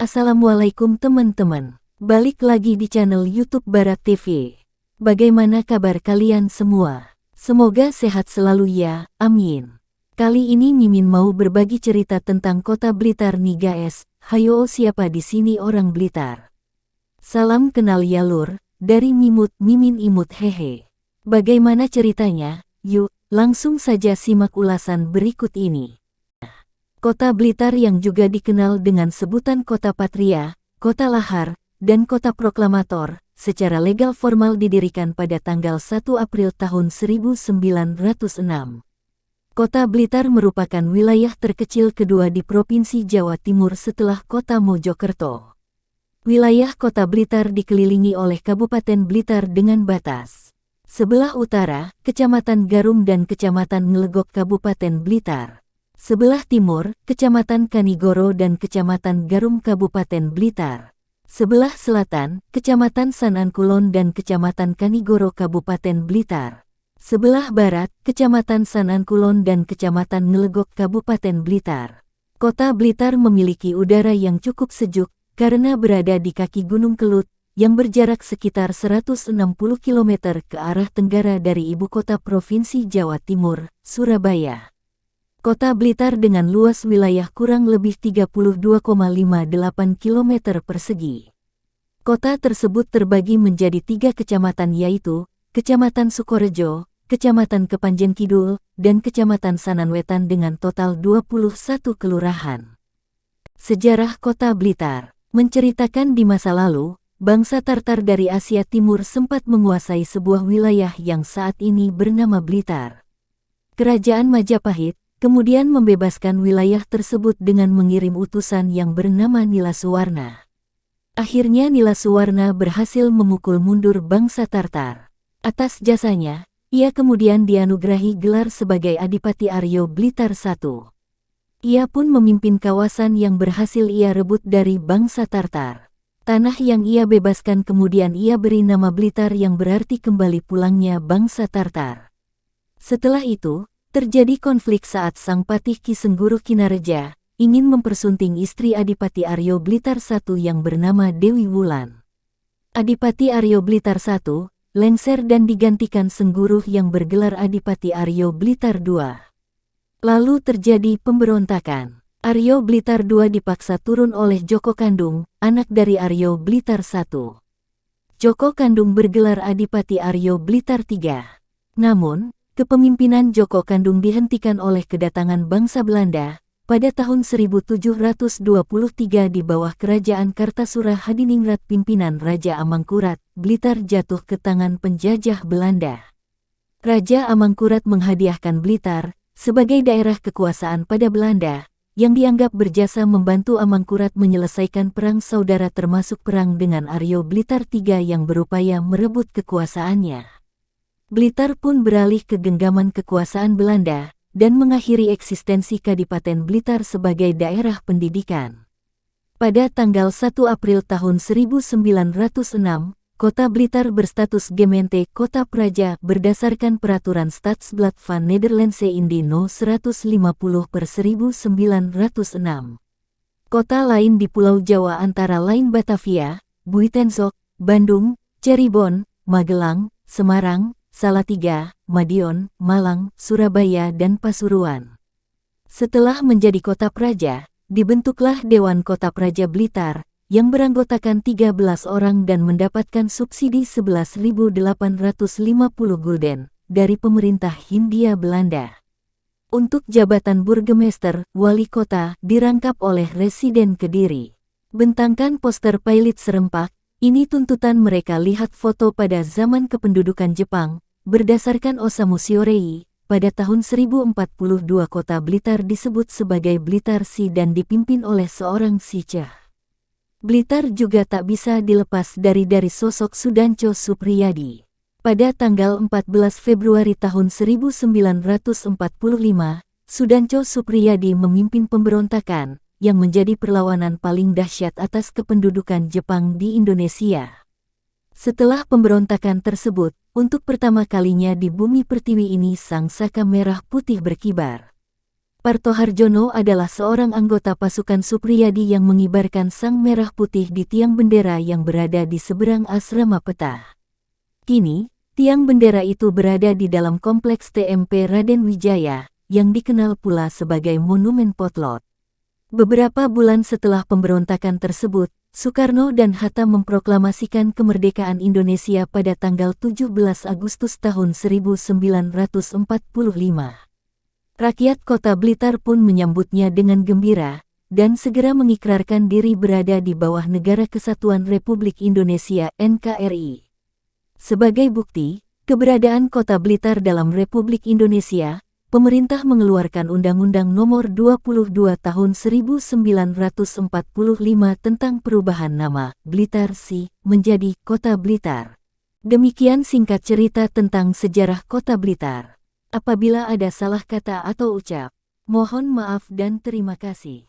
Assalamualaikum teman-teman. Balik lagi di channel YouTube Barat TV. Bagaimana kabar kalian semua? Semoga sehat selalu ya, amin. Kali ini Mimin mau berbagi cerita tentang kota Blitar nih guys. Hayo siapa di sini orang Blitar? Salam kenal ya lur, dari Mimin Imut hehe. Bagaimana ceritanya? Yuk, langsung saja simak ulasan berikut ini. Kota Blitar yang juga dikenal dengan sebutan Kota Patria, Kota Lahar, dan Kota Proklamator, secara legal formal didirikan pada tanggal 1 April tahun 1906. Kota Blitar merupakan wilayah terkecil kedua di Provinsi Jawa Timur setelah Kota Mojokerto. Wilayah Kota Blitar dikelilingi oleh Kabupaten Blitar dengan batas sebelah utara, Kecamatan Garum dan Kecamatan Ngelegok Kabupaten Blitar. Sebelah timur, Kecamatan Kanigoro dan Kecamatan Garum Kabupaten Blitar. Sebelah selatan, Kecamatan Sanankulon dan Kecamatan Kanigoro Kabupaten Blitar. Sebelah barat, Kecamatan Sanankulon dan Kecamatan Ngelegok Kabupaten Blitar. Kota Blitar memiliki udara yang cukup sejuk karena berada di kaki Gunung Kelut yang berjarak sekitar 160 km ke arah tenggara dari ibu kota Provinsi Jawa Timur, Surabaya. Kota Blitar dengan luas wilayah kurang lebih 32,58 km persegi. Kota tersebut terbagi menjadi 3 kecamatan yaitu, Kecamatan Sukorejo, Kecamatan Kepanjen Kidul, dan Kecamatan Sananwetan dengan total 21 kelurahan. Sejarah Kota Blitar menceritakan di masa lalu, bangsa Tartar dari Asia Timur sempat menguasai sebuah wilayah yang saat ini bernama Blitar. Kerajaan Majapahit kemudian membebaskan wilayah tersebut dengan mengirim utusan yang bernama Nila Suwarna. Akhirnya Nila Suwarna berhasil memukul mundur bangsa Tartar. Atas jasanya, ia kemudian dianugerahi gelar sebagai Adipati Aryo Blitar I. Ia pun memimpin kawasan yang berhasil ia rebut dari bangsa Tartar. Tanah yang ia bebaskan kemudian ia beri nama Blitar yang berarti kembali pulangnya bangsa Tartar. Setelah itu, terjadi konflik saat Sang Patih Ki Sengguru Kinareja ingin mempersunting istri Adipati Aryo Blitar I yang bernama Dewi Wulan. Adipati Aryo Blitar I lengser dan digantikan Sengguru yang bergelar Adipati Aryo Blitar II. Lalu terjadi pemberontakan. Aryo Blitar II dipaksa turun oleh Joko Kandung, anak dari Aryo Blitar I. Joko Kandung bergelar Adipati Aryo Blitar III. Namun, kepemimpinan Joko Kandung dihentikan oleh kedatangan bangsa Belanda pada tahun 1723 di bawah kerajaan Kartasura Hadiningrat pimpinan Raja Amangkurat. Blitar jatuh ke tangan penjajah Belanda. Raja Amangkurat menghadiahkan Blitar sebagai daerah kekuasaan pada Belanda yang dianggap berjasa membantu Amangkurat menyelesaikan perang saudara termasuk perang dengan Aryo Blitar III yang berupaya merebut kekuasaannya. Blitar pun beralih ke genggaman kekuasaan Belanda dan mengakhiri eksistensi Kadipaten Blitar sebagai daerah pendidikan. Pada tanggal 1 April tahun 1906, Kota Blitar berstatus gemeente Kota Praja berdasarkan Peraturan Stadsblad van Nederlandse Indie No 150/1906. Kota lain di Pulau Jawa antara lain Batavia, Buitenzorg, Bandung, Cirebon, Magelang, Semarang, Salatiga, Madiun, Malang, Surabaya dan Pasuruan. Setelah menjadi Kota Praja, dibentuklah Dewan Kota Praja Blitar yang beranggotakan 13 orang dan mendapatkan subsidi 11.850 gulden dari pemerintah Hindia Belanda. Untuk jabatan burgemeester, wali kota, dirangkap oleh Residen Kediri. Bentangkan poster pailit serempak. Ini tuntutan mereka lihat foto pada zaman kependudukan Jepang, berdasarkan Osamu Shiorei, pada tahun 1042 Kota Blitar disebut sebagai Blitar Si dan dipimpin oleh seorang Siche. Blitar juga tak bisa dilepas dari sosok Sudancho Supriyadi. Pada tanggal 14 Februari tahun 1945, Sudancho Supriyadi memimpin pemberontakan yang menjadi perlawanan paling dahsyat atas kependudukan Jepang di Indonesia. Setelah pemberontakan tersebut, untuk pertama kalinya di bumi pertiwi ini sang saka merah putih berkibar. Parto Harjono adalah seorang anggota pasukan Supriyadi yang mengibarkan sang merah putih di tiang bendera yang berada di seberang asrama Petah. Kini, tiang bendera itu berada di dalam kompleks TMP Raden Wijaya, yang dikenal pula sebagai Monumen Potlot. Beberapa bulan setelah pemberontakan tersebut, Soekarno dan Hatta memproklamasikan kemerdekaan Indonesia pada tanggal 17 Agustus tahun 1945. Rakyat Kota Blitar pun menyambutnya dengan gembira, dan segera mengikrarkan diri berada di bawah Negara Kesatuan Republik Indonesia (NKRI). Sebagai bukti, keberadaan Kota Blitar dalam Republik Indonesia, pemerintah mengeluarkan Undang-Undang Nomor 22 Tahun 1945 tentang perubahan nama Blitar Si menjadi Kota Blitar. Demikian singkat cerita tentang sejarah Kota Blitar. Apabila ada salah kata atau ucap, mohon maaf dan terima kasih.